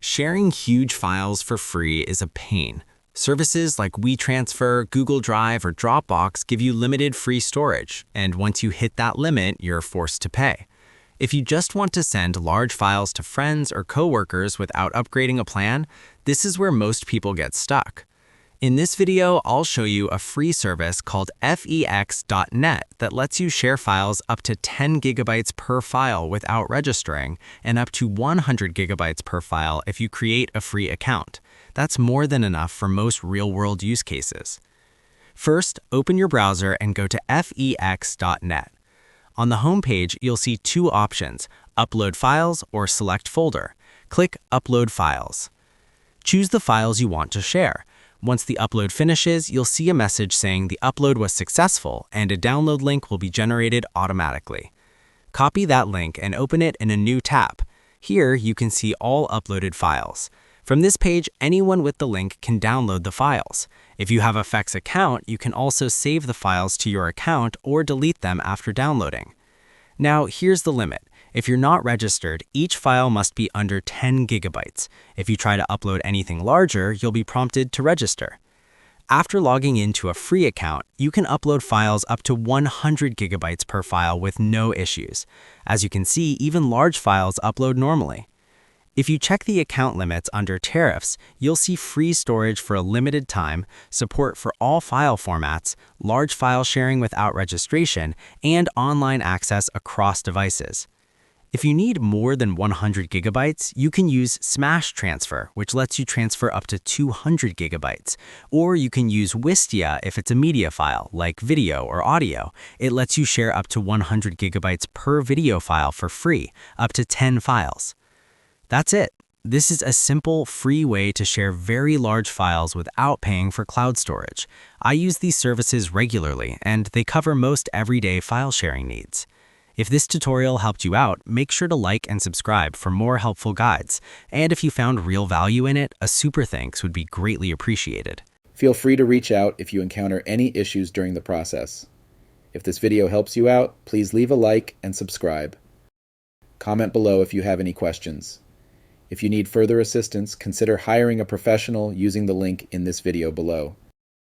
Sharing huge files for free is a pain. Services like WeTransfer, Google Drive, or Dropbox give you limited free storage, and once you hit that limit, you're forced to pay. If you just want to send large files to friends or coworkers without upgrading a plan, this is where most people get stuck. In this video, I'll show you a free service called fex.net that lets you share files up to 10 gigabytes per file without registering, and up to 100 gigabytes per file if you create a free account. That's more than enough for most real-world use cases. First, open your browser and go to fex.net. On the home page, you'll see two options: Upload Files or Select Folder. Click Upload Files. Choose the files you want to share. Once the upload finishes, you'll see a message saying the upload was successful and a download link will be generated automatically. Copy that link and open it in a new tab. Here, you can see all uploaded files. From this page, anyone with the link can download the files. If you have a FEX account, you can also save the files to your account or delete them after downloading. Now, here's the limit. If you're not registered, each file must be under 10 gigabytes. If you try to upload anything larger, you'll be prompted to register. After logging into a free account, you can upload files up to 100 gigabytes per file with no issues. As you can see, even large files upload normally. If you check the account limits under Tariffs, you'll see free storage for a limited time, support for all file formats, large file sharing without registration, and online access across devices. If you need more than 100 gigabytes, you can use Smash Transfer, which lets you transfer up to 200 gigabytes. Or you can use Wistia if it's a media file, like video or audio. It lets you share up to 100 gigabytes per video file for free, up to 10 files. That's it. This is a simple, free way to share very large files without paying for cloud storage. I use these services regularly, and they cover most everyday file sharing needs. If this tutorial helped you out, make sure to like and subscribe for more helpful guides. And if you found real value in it, a super thanks would be greatly appreciated. Feel free to reach out if you encounter any issues during the process. If this video helps you out, please leave a like and subscribe. Comment below if you have any questions. If you need further assistance, consider hiring a professional using the link in this video below.